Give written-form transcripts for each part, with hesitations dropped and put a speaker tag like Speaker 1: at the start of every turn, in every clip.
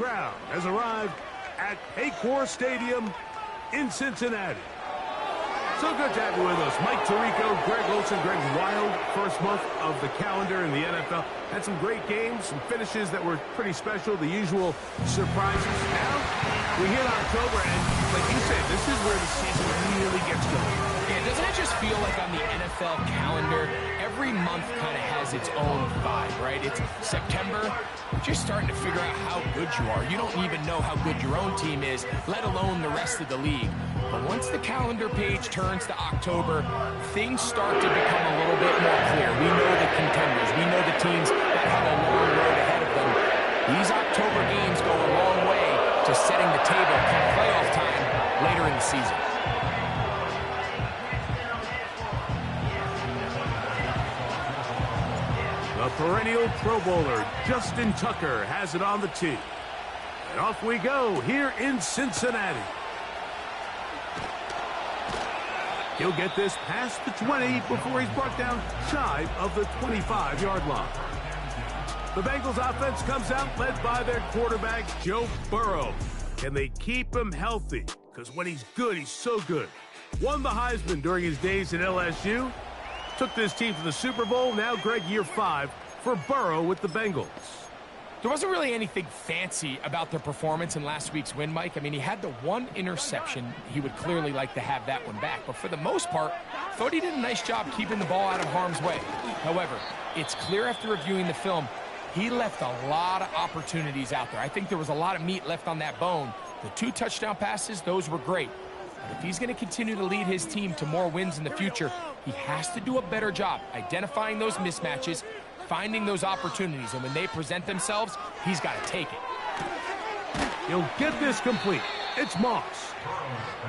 Speaker 1: crowd has arrived at Paycor Stadium in Cincinnati. So good to have you with us. Mike Tirico, Greg Olson. Greg's wild first month of the calendar in the NFL. Had some great games, some finishes that were pretty special, the usual surprises. Now, we hit October, and like you said, this is where the season really gets going.
Speaker 2: Yeah, doesn't it just feel like on the NFL calendar, every month kind of has its own vibe, right? It's September, you're just starting to figure out how good you are. You don't even know how good your own team is, let alone the rest of the league. But once the calendar page turns to October, things start to become a little bit more clear. We know the contenders. We know the teams that have a long road ahead of them. These October games go a long way to setting the table come playoff time later in the season.
Speaker 1: The perennial Pro Bowler, Justin Tucker, has it on the tee. And off we go here in Cincinnati. He'll get this past the 20 before he's brought down shy of the 25-yard line. The Bengals offense comes out led by their quarterback, Joe Burrow. Can they keep him healthy? Because when he's good, he's so good. Won the Heisman during his days at LSU. Took this team to the Super Bowl. Now, Greg, year 5 for Burrow with the Bengals.
Speaker 2: There wasn't really anything fancy about their performance in last week's win, Mike. I mean, he had the one interception. He would clearly like to have that one back. But for the most part, thought he did a nice job keeping the ball out of harm's way. However, it's clear after reviewing the film, he left a lot of opportunities out there. I think there was a lot of meat left on that bone. The 2 touchdown passes, those were great. But if he's going to continue to lead his team to more wins in the future, he has to do a better job identifying those mismatches, finding those opportunities, and when they present themselves, he's got to take it.
Speaker 1: He'll get this complete. It's Moss.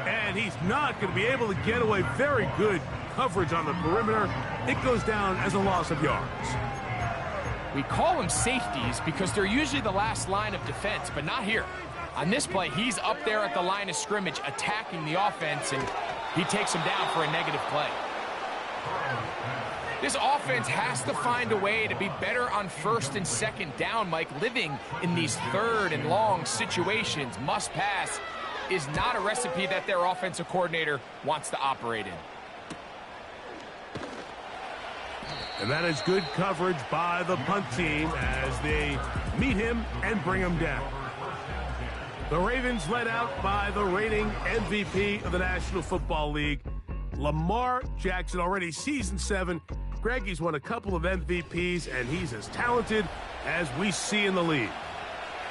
Speaker 1: And he's not going to be able to get away. Very good coverage on the perimeter. It goes down as a loss of yards.
Speaker 2: We call them safeties because they're usually the last line of defense, but not here. On this play, he's up there at the line of scrimmage attacking the offense, and he takes him down for a negative play. This offense has to find a way to be better on 1st and 2nd down, Mike. Living in these 3rd and long situations, must pass, is not a recipe that their offensive coordinator wants to operate in.
Speaker 1: And that is good coverage by the punt team as they meet him and bring him down. The Ravens led out by the reigning MVP of the National Football League, Lamar Jackson, already season 7. Greg, he's won a couple of MVPs, and he's as talented as we see in the league.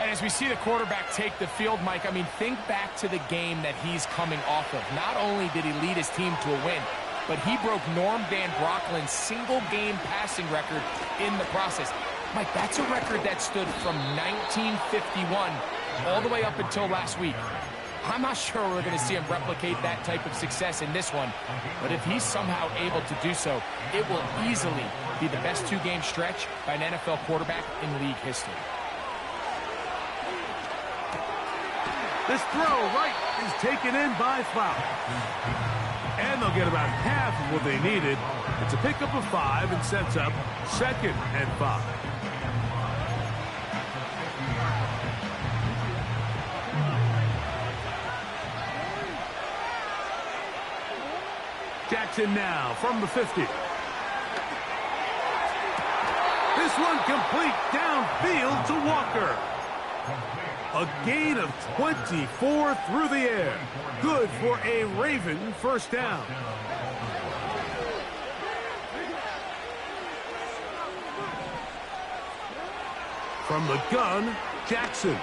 Speaker 2: And as we see the quarterback take the field, Mike, I mean, think back to the game that he's coming off of. Not only did he lead his team to a win, but he broke Norm Van Brocklin's single-game passing record in the process. Mike, that's a record that stood from 1951 all the way up until last week. I'm not sure we're going to see him replicate that type of success in this one, but if he's somehow able to do so, it will easily be the best 2-game stretch by an NFL quarterback in league history.
Speaker 1: This throw right is taken in by Flower. And they'll get about half of what they needed. It's a pickup of 5 and sets up 2nd and 5. Jackson now from the 50. This one complete downfield to Walker. A gain of 24 through the air. Good for a Raven first down. From the gun, Jackson.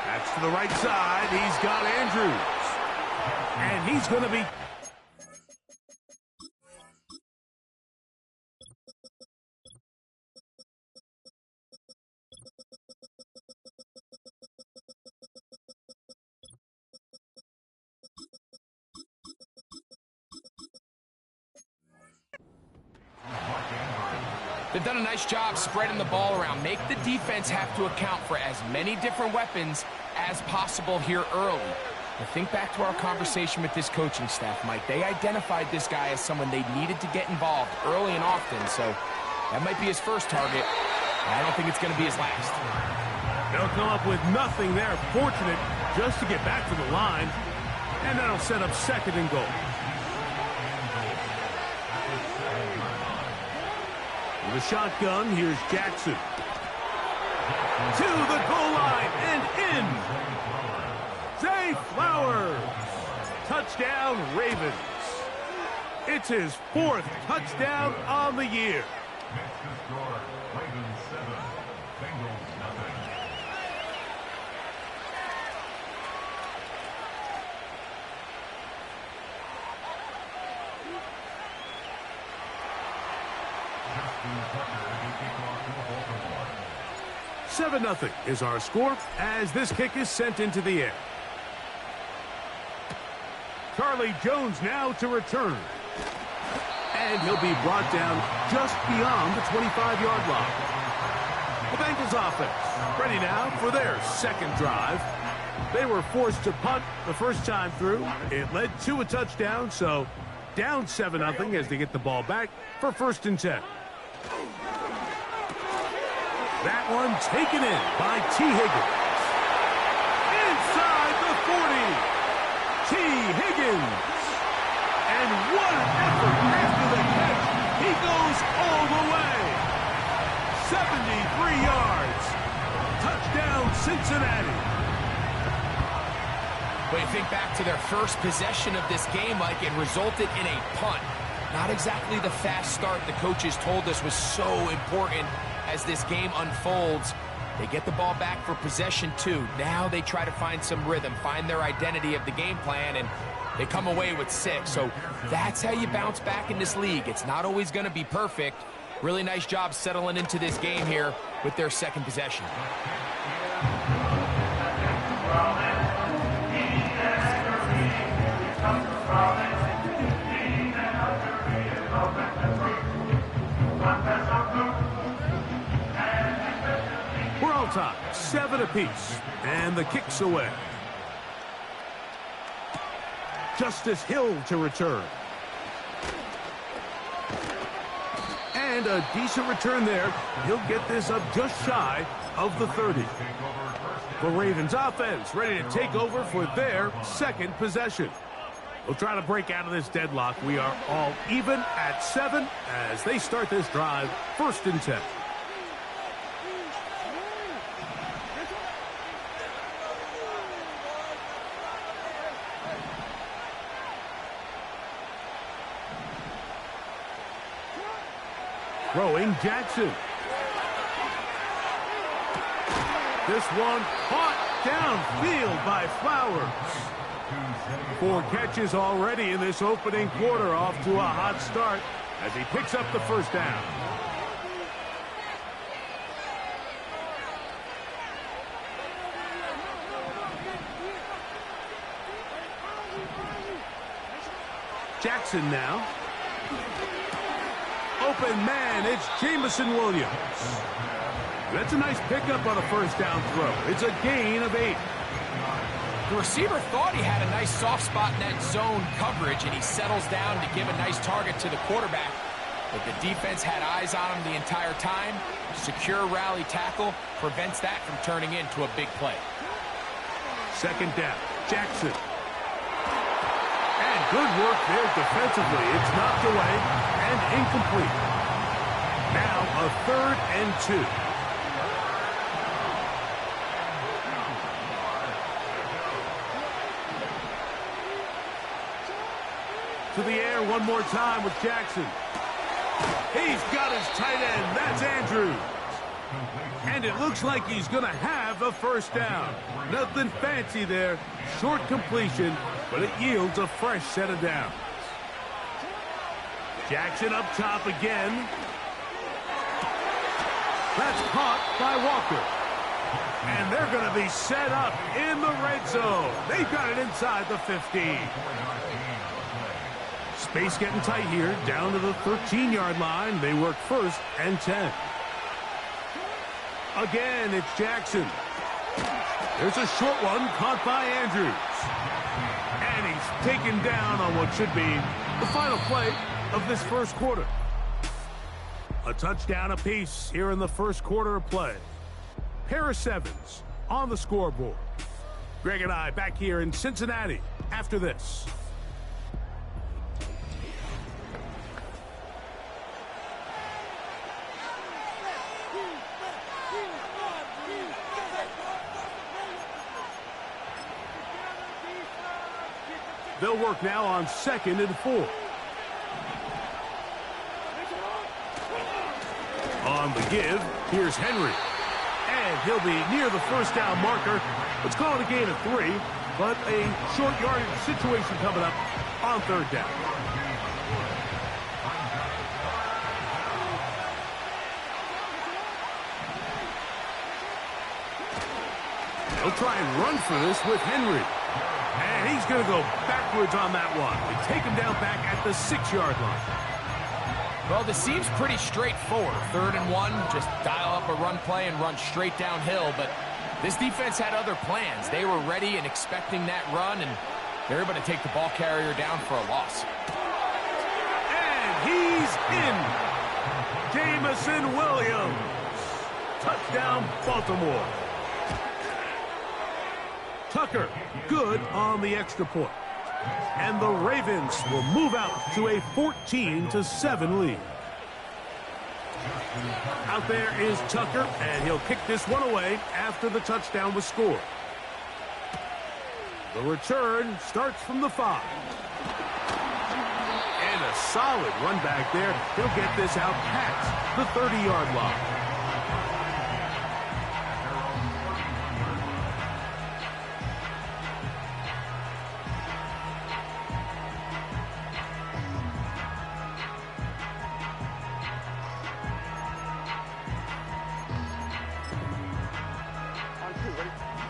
Speaker 1: That's to the right side. He's got Andrews. And he's going to be...
Speaker 2: They've done a nice job spreading the ball around. Make the defense have to account for as many different weapons as possible here early. But think back to our conversation with this coaching staff, Mike. They identified this guy as someone they needed to get involved early and often, so that might be his first target, but I don't think it's going to be his last.
Speaker 1: They'll come up with nothing there. Fortunate just to get back to the line. And that'll set up second and goal. With a shotgun, here's Jackson. To the goal line and in. Zay Flowers. Touchdown, Ravens. It's his 4th touchdown on the year.
Speaker 3: Next score, Ravens 7, Bengals nothing. Justin Tucker to kick off to Baltimore.
Speaker 1: 7-0 is our score as this kick is sent into the air. Charlie Jones now to return. And he'll be brought down just beyond the 25-yard line. The Bengals offense ready now for their second drive. They were forced to punt the first time through. It led to a touchdown, so down 7-0 as they get the ball back for 1st and 10. That one taken in by T. Higgins. Inside the 40. T. Higgins. And what an effort after the catch. He goes all the way. 73 yards. Touchdown, Cincinnati.
Speaker 2: When you think back to their first possession of this game, Mike, it resulted in a punt. Not exactly the fast start the coaches told us was so important as this game unfolds. They get the ball back for possession 2. Now they try to find some rhythm, find their identity of the game plan, and they come away with 6. So that's how you bounce back in this league. It's not always going to be perfect. Really nice job settling into this game here with their second possession.
Speaker 1: We're all tied, 7 apiece, and the kick's away. Justice Hill to return. And a decent return there. He'll get this up just shy of the 30. The Ravens offense ready to take over for their second possession. We'll try to break out of this deadlock. We are all even at 7 as they start this drive, 1st and 10. Throwing Jackson. This one caught downfield by Flowers. 4 catches already in this opening quarter, off to a hot start as he picks up the first down. Jackson now. Open man, it's Jamison Williams. That's a nice pickup on a first down throw. It's a gain of 8.
Speaker 2: The receiver thought he had a nice soft spot in that zone coverage, and he settles down to give a nice target to the quarterback. But the defense had eyes on him the entire time. Secure rally tackle prevents that from turning into a big play.
Speaker 1: Second down, Jackson. And good work there defensively. It's knocked away and incomplete. Now a 3rd and 2. To the air one more time with Jackson. He's got his tight end. That's Andrews. And it looks like he's going to have a first down. Nothing fancy there. Short completion, but it yields a fresh set of downs. Jackson up top again. That's caught by Walker. And they're going to be set up in the red zone. They've got it inside the 15. Space getting tight here, down to the 13-yard line. They work 1st and 10. Again, it's Jackson. There's a short one caught by Andrews. And he's taken down on what should be the final play of this first quarter. A touchdown apiece here in the first quarter of play. pair of sevens on the scoreboard. Greg and I back here in Cincinnati after this. They'll work now on 2nd and 4. On the give, here's Henry. And he'll be near the first down marker. Let's call it a gain of 3, but a short yardage situation coming up on 3rd down. They'll try and run for this with Henry. And he's going to go backwards on that one. They take him down back at the 6-yard line.
Speaker 2: Well, this seems pretty straightforward. 3rd and 1, just dial up a run play and run straight downhill. But this defense had other plans. They were ready and expecting that run, and they're able to take the ball carrier down for a loss.
Speaker 1: And he's in. Jamison Williams. Touchdown, Baltimore. Tucker, good on the extra point. And the Ravens will move out to a 14-7 lead. Out there is Tucker, and he'll kick this one away after the touchdown was scored. The return starts from the 5. And a solid run back there. He'll get this out past the 30-yard line.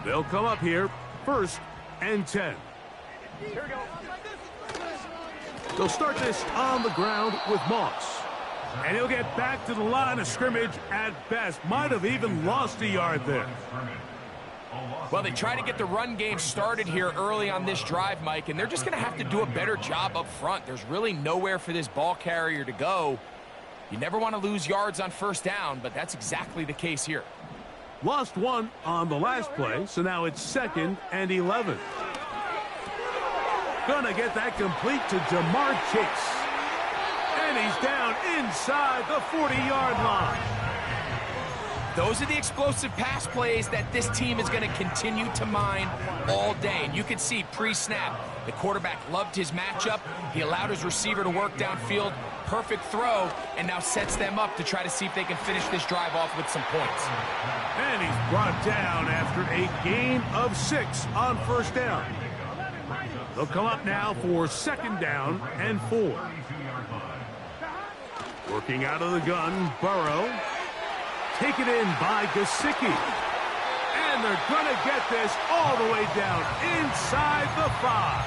Speaker 1: They'll come up here, 1st and 10. Here we go. They'll start this on the ground with Moss. And he'll get back to the line of scrimmage at best. Might have even lost a yard there.
Speaker 2: Well, they try to get the run game started here early on this drive, Mike, and they're just going to have to do a better job up front. There's really nowhere for this ball carrier to go. You never want to lose yards on 1st down, but that's exactly the case here.
Speaker 1: Lost 1 on the last play, so now it's 2nd and 11. Gonna get that complete to Jamar Chase. And he's down inside the 40-yard line.
Speaker 2: Those are the explosive pass plays that this team is going to continue to mine all day. And you can see pre-snap, the quarterback loved his matchup. He allowed his receiver to work downfield. Perfect throw, and now sets them up to try to see if they can finish this drive off with some points.
Speaker 1: And he's brought down after a gain of 6 on 1st down. They'll come up now for 2nd down and 4. Working out of the gun, Burrow. Taken in by Gesicki. And they're going to get this all the way down inside the 5.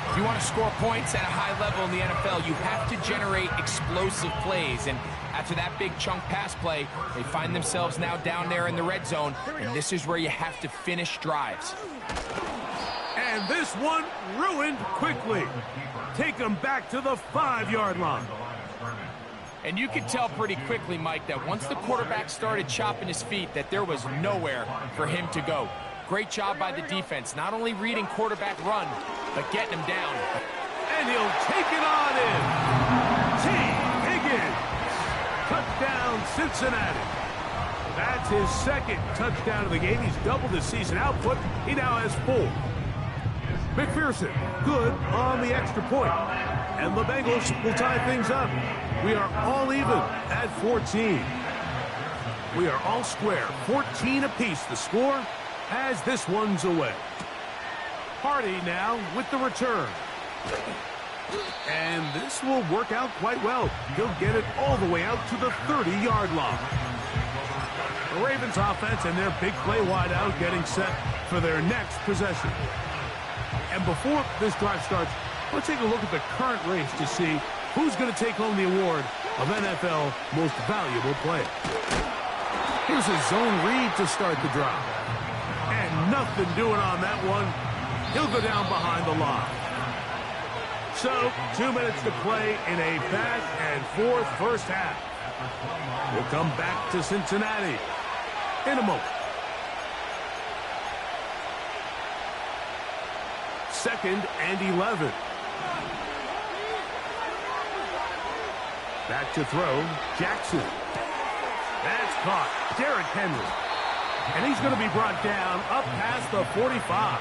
Speaker 2: If you want to score points at a high level in the NFL, you have to generate explosive plays. And after that big chunk pass play, they find themselves now down there in the red zone. And this is where you have to finish drives.
Speaker 1: And this one ruined quickly. Take them back to the 5-yard line.
Speaker 2: And you could tell pretty quickly, Mike, that once the quarterback started chopping his feet, that there was nowhere for him to go. Great job by the defense, not only reading quarterback run, but getting him down.
Speaker 1: And he'll take it on in. T. Higgins. Touchdown, Cincinnati. That's his 2nd touchdown of the game. He's doubled his season output. He now has 4. McPherson, good on the extra point. And the Bengals will tie things up. We are all even at 14. We are all square, 14 apiece the score as this one's away. Hardy now with the return. And this will work out quite well. He'll get it all the way out to the 30-yard line. The Ravens offense and their big play wideout getting set for their next possession. And before this drive starts, let's take a look at the current race to see who's going to take home the award of NFL Most Valuable Player. Here's a zone read to start the drive. And nothing doing on that one. He'll go down behind the line. So, 2 minutes to play in a back-and-forth first half. We'll come back to Cincinnati. in a moment. Second and 11. Back to throw, Jackson. That's caught, Derrick Henry. And he's going to be brought down up past the 45.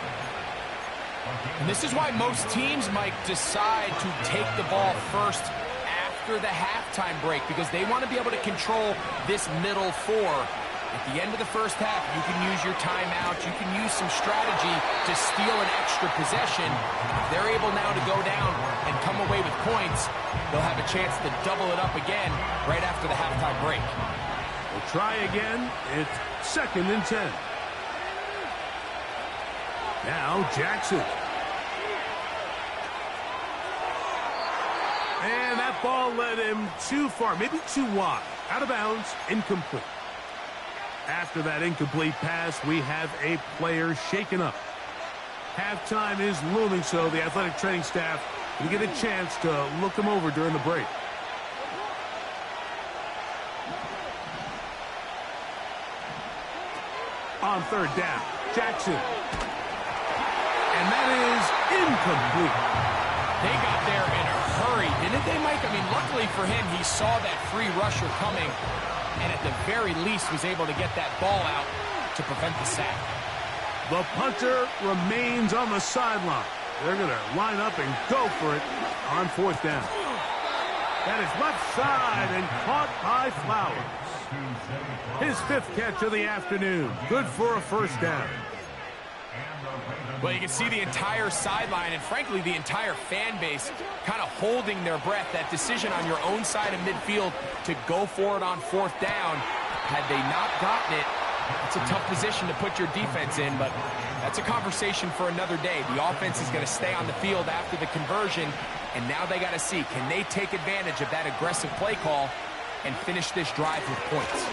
Speaker 2: And this is why most teams, Mike, decide to take the ball first after the halftime break, because they want to be able to control this middle four. At the end of the first half, you can use your timeout. You can use some strategy to steal an extra possession. If they're able now to go down and come away with points, they'll have a chance to double it up again right after the halftime break.
Speaker 1: We'll try again. It's second and 10. Now Jackson. And that ball led him too far, maybe too wide. Out of bounds, incomplete. After that incomplete pass, we have a player shaken up. Halftime is looming, so the athletic training staff will get a chance to look him over during the break. On third down, Jackson. And that is incomplete.
Speaker 2: They got there in a hurry, didn't they, Mike? I mean, luckily for him, he saw that free rusher coming, and at the very least was able to get that ball out to prevent the sack.
Speaker 1: The punter remains on the sideline. They're going to line up and go for it on fourth down. That is left side and caught by Flowers. His fifth catch of the afternoon. Good for a first down.
Speaker 2: Well, you can see the entire sideline and, frankly, the entire fan base kind of holding their breath. That decision on your own side of midfield to go for it on fourth down, had they not gotten it, it's a tough position to put your defense in, but that's a conversation for another day. The offense is going to stay on the field after the conversion, and now they got to see, can they take advantage of that aggressive play call and finish this drive with points?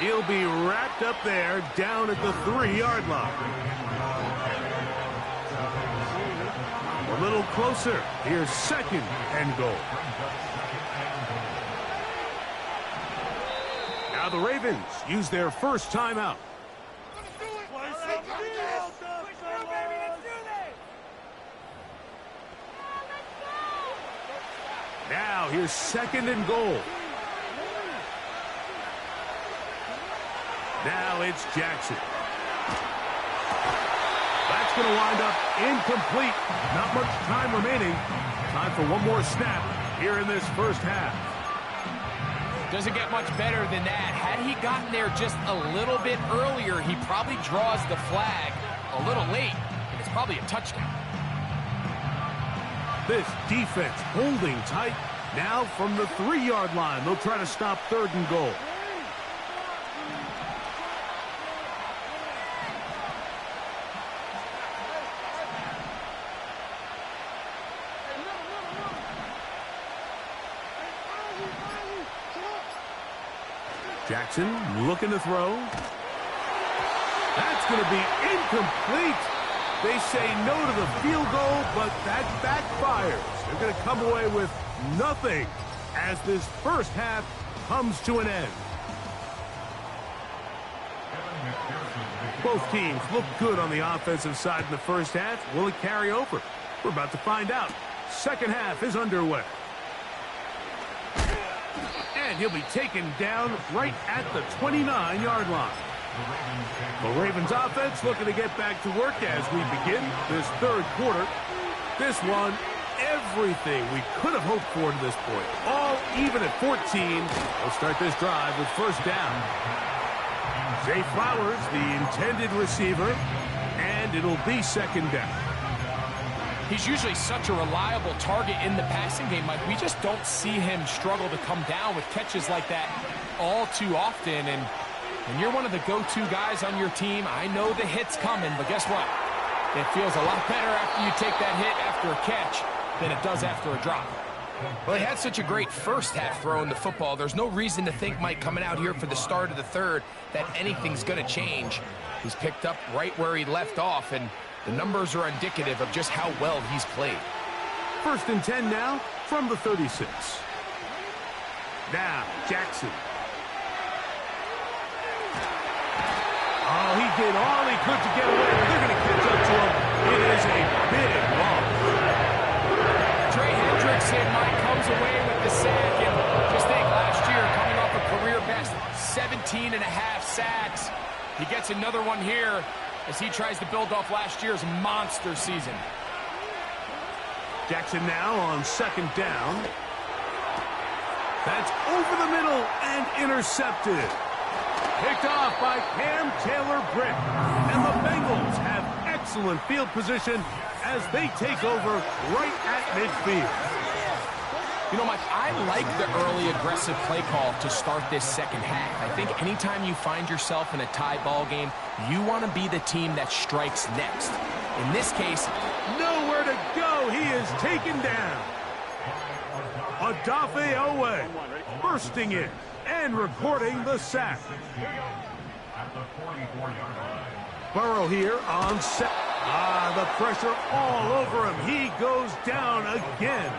Speaker 1: He'll be wrapped up there down at the 3-yard line. A little closer. Here's second and goal. Now the Ravens use their first timeout. Now here's second and goal. Now it's Jackson. That's going to wind up incomplete. Not much time remaining. Time for one more snap here in this first half.
Speaker 2: Doesn't get much better than that. Had he gotten there just a little bit earlier, he probably draws the flag a little late, and it's probably a touchdown.
Speaker 1: This defense holding tight. Now from the 3-yard line, they'll try to stop third and goal. Jackson looking to throw. That's going to be incomplete. They say no to the field goal, but that backfires. They're going to come away with nothing as this first half comes to an end. Both teams look good on the offensive side in the first half. Will it carry over? We're about to find out. Second half is underway. And he'll be taken down right at the 29-yard line. The Ravens offense looking to get back to work as we begin this third quarter. This one, everything we could have hoped for to this point. All even at 14. We'll start this drive with first down. Zay Flowers, the intended receiver, and it'll be second down.
Speaker 2: He's usually such a reliable target in the passing game, Mike. We just don't see him struggle to come down with catches like that all too often. And when you're one of the go-to guys on your team, I know the hit's coming, but guess what? It feels a lot better after you take that hit after a catch than it does after a drop. Well, he had such a great first half throwing the football. There's no reason to think, Mike, coming out here for the start of the third, that anything's going to change. He's picked up right where he left off, and the numbers are indicative of just how well he's played.
Speaker 1: First and 10 now from the 36. Now, Jackson. did all he could to get away. They're going to catch up to him. It is a big loss.
Speaker 2: Trey Hendrickson, Mike, comes away with the sack. And just think, last year, coming off a career best 17 and a half sacks. He gets another one here as he tries to build off last year's monster season.
Speaker 1: Jackson now on second down. That's over the middle and intercepted. Picked off by Cam Taylor-Britt. And the Bengals have excellent field position as they take over right at midfield.
Speaker 2: You know, Mike, I like the early aggressive play call to start this second half. I think anytime you find yourself in a tie ball game, you want to be the team that strikes next. In this case,
Speaker 1: nowhere to go. He is taken down. Odafe Owe bursting in and recording the sack.
Speaker 3: At the 44-yard line.
Speaker 1: Burrow here on set. The pressure all over him. He goes down again.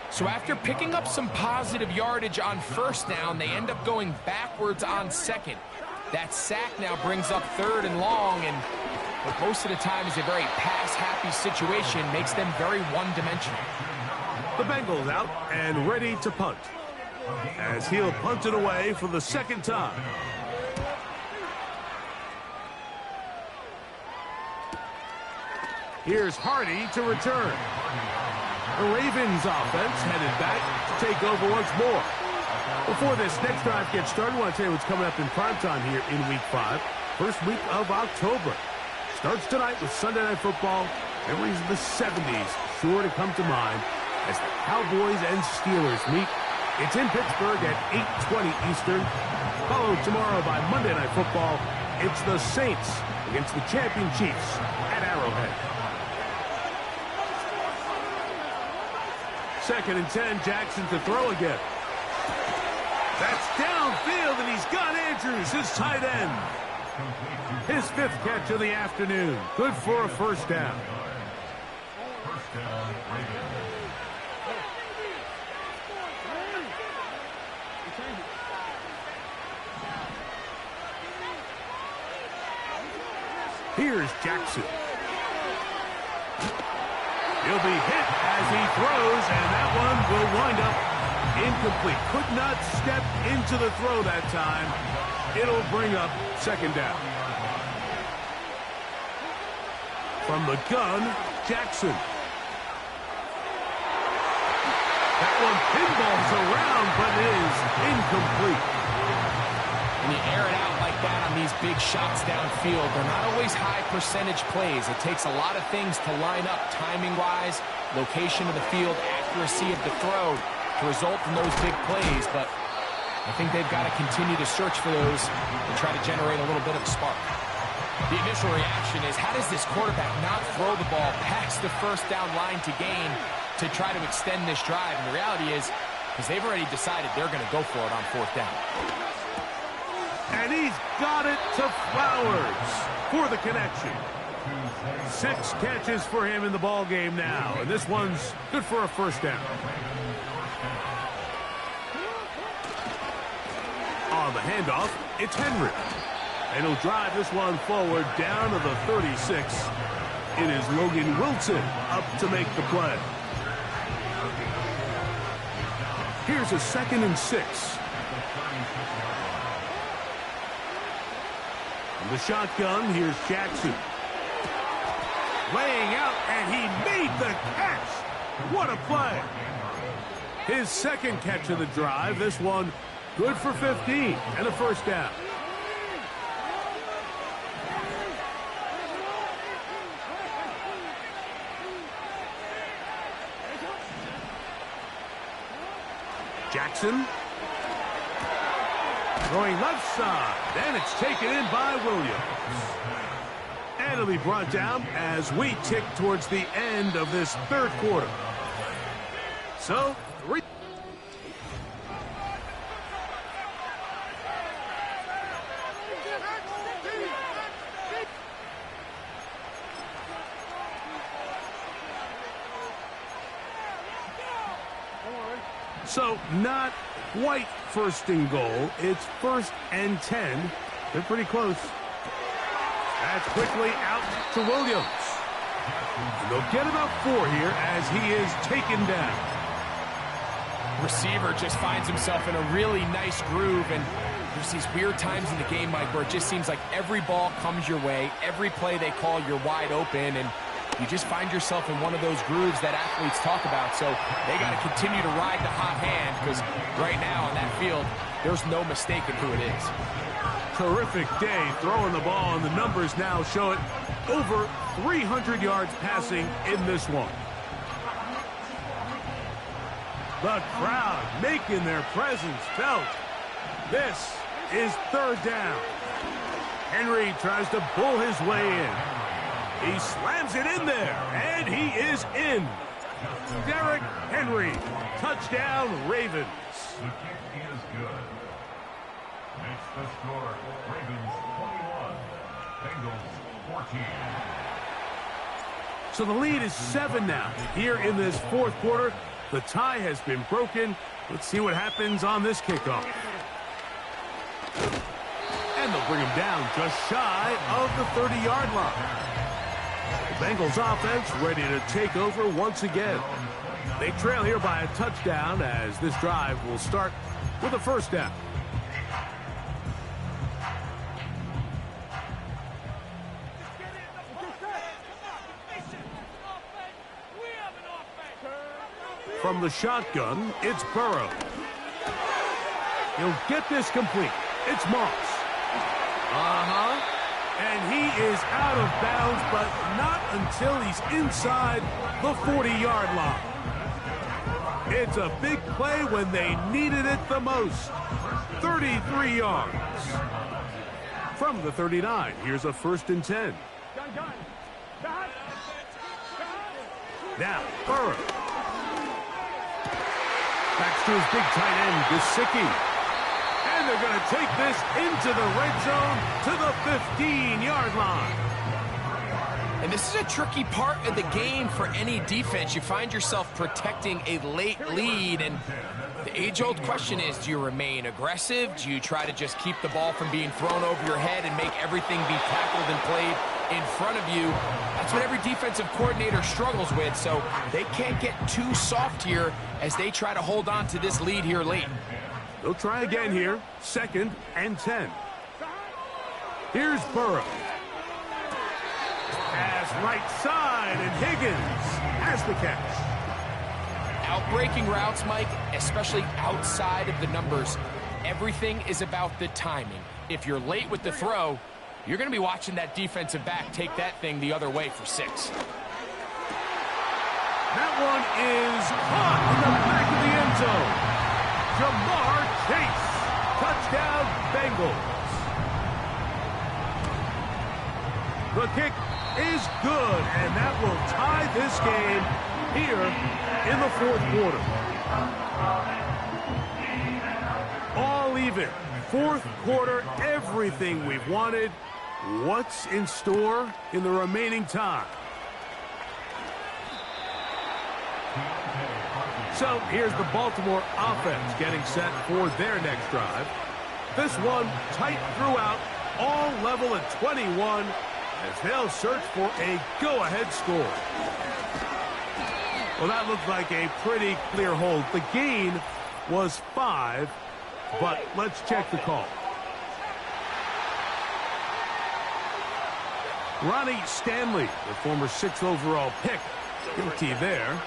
Speaker 2: So after picking up some positive yardage on first down, they end up going backwards on second. That sack now brings up third and long, and what most of the time is a very pass-happy situation, makes them very one-dimensional.
Speaker 1: The Bengals out and ready to punt, as he'll punt it away for the second time. Here's Hardy to return. The Ravens offense headed back to take over once more. Before this next drive gets started, I want to tell you what's coming up in primetime here in Week 5. First week of October. Starts tonight with Sunday Night Football. Memories of the 70s sure to come to mind as the Cowboys and Steelers meet. It's in Pittsburgh at 8:20 Eastern. Followed tomorrow by Monday Night Football. It's the Saints against the champion Chiefs at Arrowhead. Second and 10, Jackson to throw again. That's downfield, and he's got Andrews, his tight end. His fifth catch of the afternoon. Good for a first down.
Speaker 3: First down, Ravens.
Speaker 1: Here's Jackson. He'll be hit as he throws, and that one will wind up incomplete. Could not step into the throw that time. It'll bring up second down. From the gun, Jackson. That one pinballs around, but is incomplete.
Speaker 2: When you air it out like that on these big shots downfield, they're not always high percentage plays. It takes a lot of things to line up timing-wise, location of the field, accuracy of the throw to result in those big plays. But I think they've got to continue to search for those and try to generate a little bit of a spark. The initial reaction is, how does this quarterback not throw the ball past the first down line to gain to try to extend this drive? And the reality is, because they've already decided they're going to go for it on fourth down.
Speaker 1: And he's got it to Flowers for the connection. 6 catches for him in the ball game now, and this one's good for a first down. On the handoff, it's Henry. And he'll drive this one forward down to the 36. It is Logan Wilson up to make the play. Here's a 2nd and 6. The shotgun, here's Jackson. Laying out, and he made the catch. What a play. His second catch of the drive. This one good for 15 and a first down. Jackson. Throwing left side, and it's taken in by Williams. And it'll be brought down as we tick towards the end of this third quarter. So, not quite first and goal. It's 1st and 10. They're pretty close. That's quickly out to Williams. And they'll get about 4 here as he is taken down.
Speaker 2: Receiver just finds himself in a really nice groove, and there's these weird times in the game, Mike, where it just seems like every ball comes your way, every play they call, you're wide open, and you just find yourself in one of those grooves that athletes talk about. So they got to continue to ride the hot hand, because right now on that field, there's no mistaking who it is.
Speaker 1: Terrific day throwing the ball, and the numbers now show it. Over 300 yards passing in this one. The crowd making their presence felt. This is 3rd down. Henry tries to pull his way in. He slams it in there, and he is in. Derrick Henry, touchdown Ravens.
Speaker 3: The kick is good. Makes the score Ravens 21, Bengals 14.
Speaker 1: So the lead is 7 now. Here in this 4th quarter, the tie has been broken. Let's see what happens on this kickoff. And they'll bring him down just shy of the 30-yard line. The Bengals offense ready to take over once again. They trail here by a touchdown as this drive will start with a 1st down. From the shotgun, it's Burrow. He'll get this complete. It's Moss. And he is out of bounds, but not until he's inside the 40-yard line. It's a big play when they needed it the most. 33 yards. From the 39, here's a 1st and 10. Now, Burrow. Backs to his big tight end, Gesicki. And they're going to take this into the red zone to the 15-yard line.
Speaker 2: And this is a tricky part of the game for any defense. You find yourself protecting a late lead, and the age-old question is, do you remain aggressive? Do you try to just keep the ball from being thrown over your head and make everything be tackled and played in front of you? That's what every defensive coordinator struggles with, so they can't get too soft here as they try to hold on to this lead here late.
Speaker 1: They'll try again here, 2nd and 10. Here's Burrow. Pass right side, and Higgins has the catch.
Speaker 2: Outbreaking routes, Mike, especially outside of the numbers, everything is about the timing. If you're late with the throw, you're going to be watching that defensive back take that thing the other way for 6.
Speaker 1: That one is caught in the back of the end zone. Jamar Chase, touchdown Bengals. The kick is good, and that will tie this game here in the 4th quarter. All even. 4th quarter, everything we've wanted. What's in store in the remaining time? So here's the Baltimore offense getting set for their next drive. This one tight throughout, all level at 21 as they'll search for a go-ahead score. Well, that looked like a pretty clear hold. The gain was 5, but let's check the call. Ronnie Stanley, the former 6th overall pick, guilty there.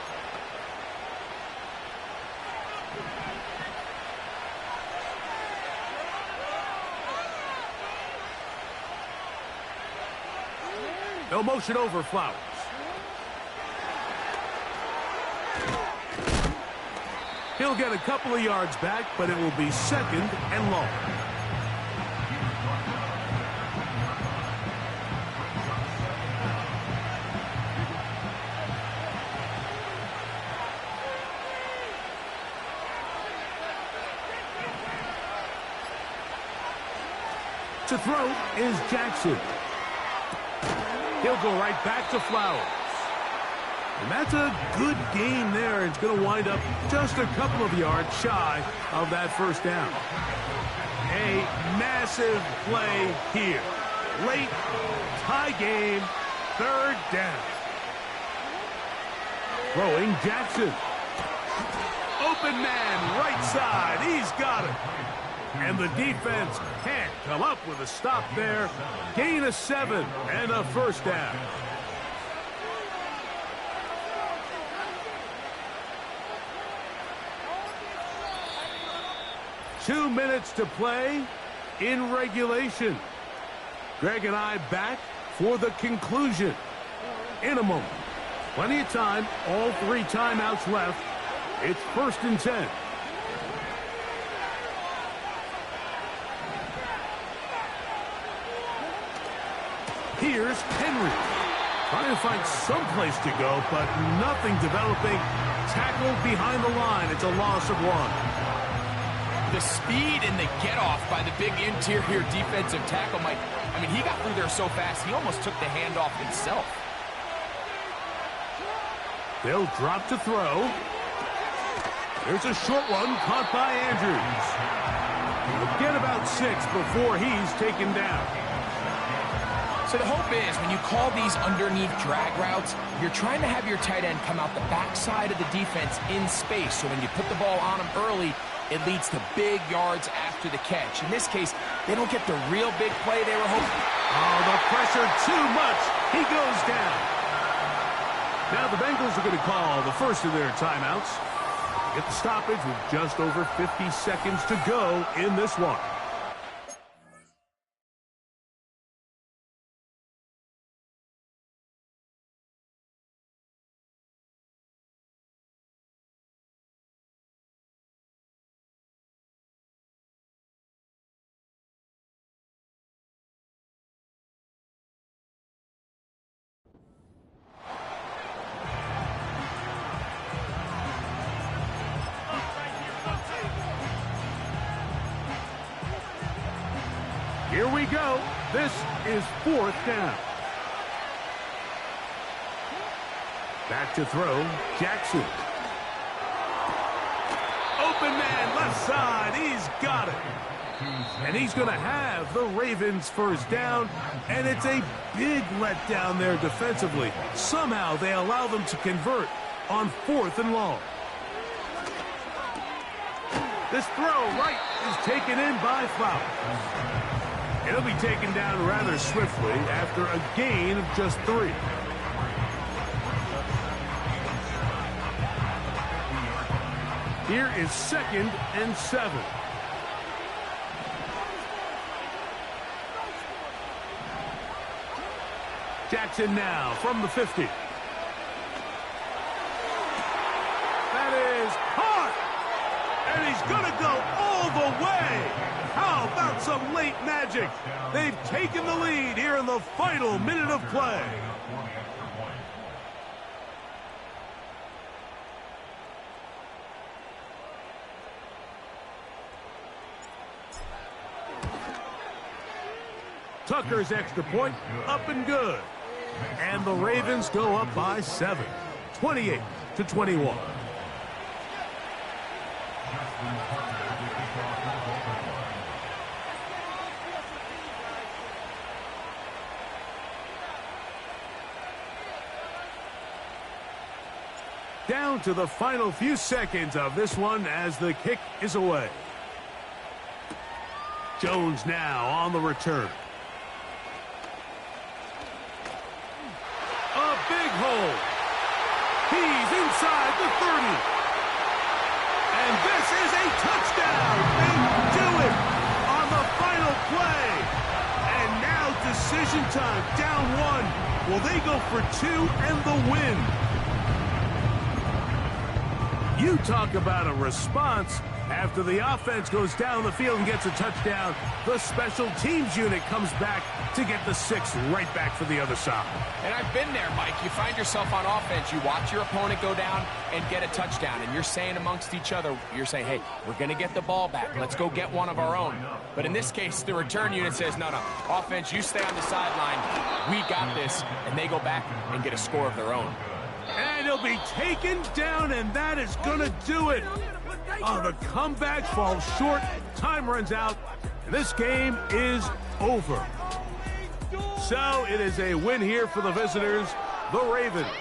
Speaker 1: No motion over Flowers. He'll get a couple of yards back, but it will be 2nd and long. To throw is Jackson. He'll go right back to Flowers. And that's a good game there. It's going to wind up just a couple of yards shy of that 1st down. A massive play here. late, tie game, third down. Throwing Jackson. Open man, right side. He's got it. And the defense can't come up with a stop there. Gain of 7 and a first down. Two minutes to play in regulation. Greg and I back for the conclusion in a moment. Plenty of time, all 3 timeouts left. It's 1st and 10. Here's Henry. Trying to find some place to go, but nothing developing. Tackled behind the line. It's a loss of 1.
Speaker 2: The speed and the get-off by the big interior defensive tackle, Mike. I mean, he got through there so fast, he almost took the handoff himself.
Speaker 1: They'll drop to throw. There's a short one caught by Andrews. He'll get about 6 before he's taken down.
Speaker 2: So the hope is when you call these underneath drag routes, you're trying to have your tight end come out the backside of the defense in space. So when you put the ball on him early, it leads to big yards after the catch. In this case, they don't get the real big play they were hoping.
Speaker 1: Oh, the pressure too much. He goes down. Now the Bengals are going to call the first of their timeouts. Get the stoppage with just over 50 seconds to go in this one. Here we go. This is 4th down. Back to throw, Jackson. Open man, left side. He's got it. And he's going to have the Ravens first down. And it's a big letdown there defensively. Somehow they allow them to convert on 4th and long. This throw right is taken in by Flowers. It'll be taken down rather swiftly after a gain of just 3. Here is 2nd and 7. Jackson now from the 50. That is hard. And he's going to go all the way. How about some late magic? They've taken the lead here in the final minute of play. Tucker's extra point, up and good. And the Ravens go up by 7, 28-21. Down to the final few seconds of this one as the kick is away. Jones now on the return. A big hole. He's inside the 30. And this is a touchdown. They do it on the final play. And now decision time. Down 1. Will they go for 2 and the win? You talk about a response. After the offense goes down the field and gets a touchdown, the special teams unit comes back to get the 6 right back for the other side.
Speaker 2: And I've been there, Mike. You find yourself on offense, you watch your opponent go down and get a touchdown, and you're saying amongst each other, you're saying, hey, we're going to get the ball back. Let's go get one of our own. But in this case, the return unit says, no, offense, you stay on the sideline. We got this. And they go back and get a score of their own.
Speaker 1: And he'll be taken down, and that is going to do it. Oh, the comeback falls short. Time runs out, and this game is over. So it is a win here for the visitors, the Ravens.